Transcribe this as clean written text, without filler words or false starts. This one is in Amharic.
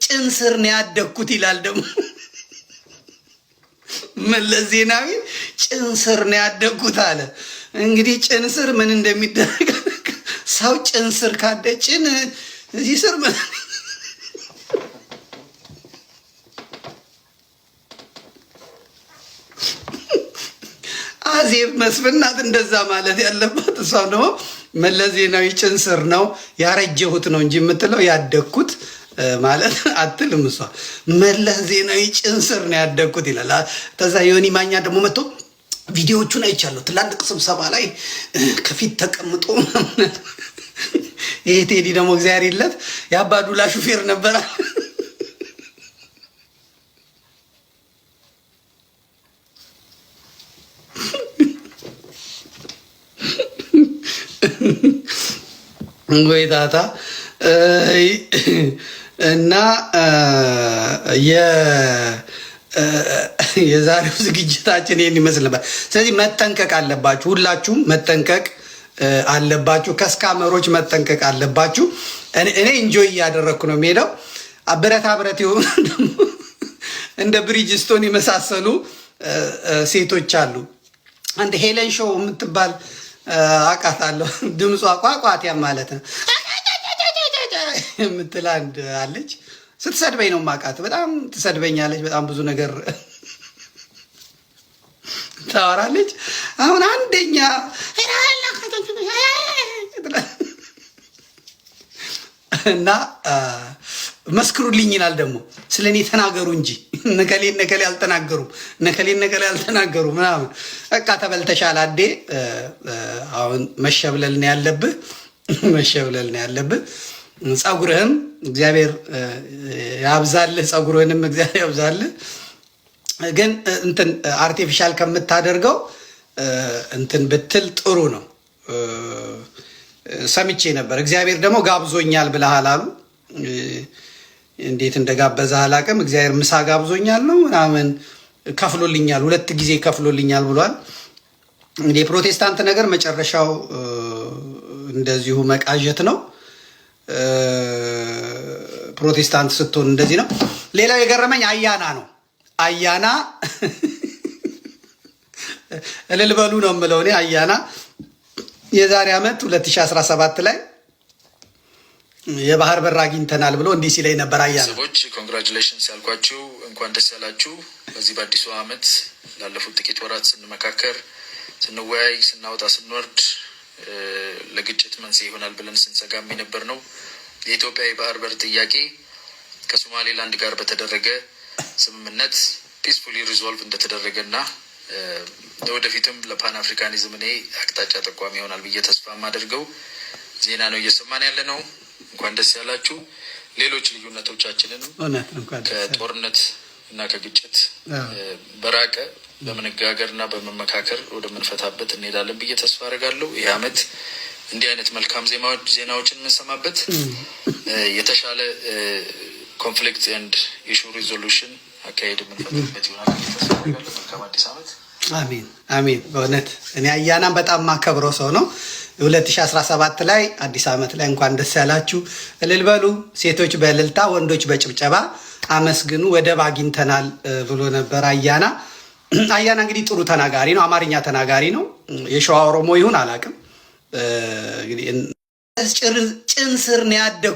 ጭን ስር ነው ያደግኩት ይላል ደግሞ መለስ ዜናዊ ጭን ስር ነው ያደግኩት አለ። እንግዲህ ጭን ስር ምን እንደሚደረግ ሰው ጭን ስር ካደ ጭን እዚህ ስር አዜብ መስፍን ናት እንደዛ ማለት ያለባት። እሷም ደግሞ መለስ ዜናዊ ጭን ስር ነው ያረጀሁት ነው እንጂ የምትለው ያደግኩት ማለት አትልም። እሷ መለስ ዜናዊ ጭን ስር ነው ያደግኩት ይላል። ከዛ ዮኒ ማኛ ደግሞ መጥቶ ቪዲዮዎቹን አይቻለሁ ትላልቅ ስብሰባ ላይ ከፊት ተቀምጦ ይሄ ቴዲ ደግሞ እግዚአብሔር ይለት የአባዱላ ሹፌር ነበረ። ወይታታ እና የዛሬው ዝግጅታችን ይሄን ይመስል ነበር። ስለዚህ መጠንቀቅ አለባችሁ፣ ሁላችሁም መጠንቀቅ አለባችሁ፣ ከስካመሮች መጠንቀቅ አለባችሁ። እኔ ኢንጆይ እያደረግኩ ነው የሚሄደው። ብረታ ብረት የሆኑ እንደ ብሪጅስቶን የመሳሰሉ ሴቶች አሉ። አንድ ሄለን ሾው የምትባል አውቃታለሁ። ድምጿ ቋቋትያ ማለት ነው የምትል አንድ አለች። ስትሰድበኝ ነው የማውቃት። በጣም ትሰድበኛለች። በጣም ብዙ ነገር ታወራለች። አሁን አንደኛ እና መስክሩልኝ ይላል ደግሞ ስለ እኔ ተናገሩ እንጂ ነከሌ አልተናገሩም፣ ነከሌ አልተናገሩ ምናምን። በቃ ተበልተሻል አዴ። አሁን መሸብለል ነው ያለብህ፣ መሸብለል ነው ያለብህ። ጸጉርህም እግዚአብሔር ያብዛልህ፣ ጸጉርህንም እግዚአብሔር ያብዛልህ። ግን እንትን አርቲፊሻል ከምታደርገው እንትን ብትል ጥሩ ነው። ሰምቼ ነበር። እግዚአብሔር ደግሞ ጋብዞኛል ብለሃል አሉ። እንዴት እንደጋበዘህ አላውቅም። እግዚአብሔር ምሳ ጋብዞኛል ነው ምናምን ከፍሎልኛል፣ 2 ጊዜ ከፍሎልኛል ብሏል። እንግዲህ የፕሮቴስታንት ነገር መጨረሻው እንደዚሁ መቃዠት ነው። ፕሮቴስታንት ስትሆን እንደዚህ ነው። ሌላው የገረመኝ አያና ነው። አያና እልል በሉ ነው የምለው እኔ። አያና የዛሬ ዓመት 2017 ላይ የባህር በር አግኝተናል ብሎ እንዲህ ሲለኝ ነበር። አያና ሰዎች ኮንግራቹሌሽንስ ያልኳችሁ እንኳን ደስ ያላችሁ። በዚህ በአዲሱ ዓመት ላለፉት ጥቂት ወራት ስንመካከር፣ ስንወያይ፣ ስናወጣ ስንወርድ ለግጭት መንስኤ ይሆናል ብለን ስንሰጋም የነበር ነው የኢትዮጵያ የባህር በር ጥያቄ ከሶማሌላንድ ጋር በተደረገ ስምምነት ፒስፉሊ ሪዞልቭ እንደተደረገና ወደፊትም ለፓን አፍሪካኒዝም እኔ አቅጣጫ ጠቋሚ ይሆናል ብዬ ተስፋ የማደርገው ዜና ነው እየሰማን ያለ ነው። እንኳን ደስ ያላችሁ። ሌሎች ልዩነቶቻችንንም ከጦርነት እና ከግጭት በራቀ በመነጋገር እና በመመካከር ወደምንፈታበት እንሄዳለን ብዬ ተስፋ አደርጋለሁ። ይህ ዓመት እንዲህ አይነት መልካም ዜናዎችን የምንሰማበት የተሻለ ኮንፍሊክት ኤንድ ኢሹ ሪዞሉሽን አካሄድ የምንፈታበት ይሆናል ብዬ ተስፋ አደርጋለሁ። መልካም አዲስ ዓመት። አሜን አሜን። በእውነት እኔ አያናን በጣም ማከብረው ሰው ነው። 2017 ላይ አዲስ ዓመት ላይ እንኳን ደስ ያላችሁ እልል በሉ። ሴቶች በእልልታ ወንዶች በጭብጨባ አመስግኑ። ወደብ አግኝተናል ብሎ ነበር አያና። አያና እንግዲህ ጥሩ ተናጋሪ ነው፣ አማርኛ ተናጋሪ ነው። የሸዋ ኦሮሞ ይሁን አላውቅም። እንግዲህ ጭን ስር ነው ያደግኩት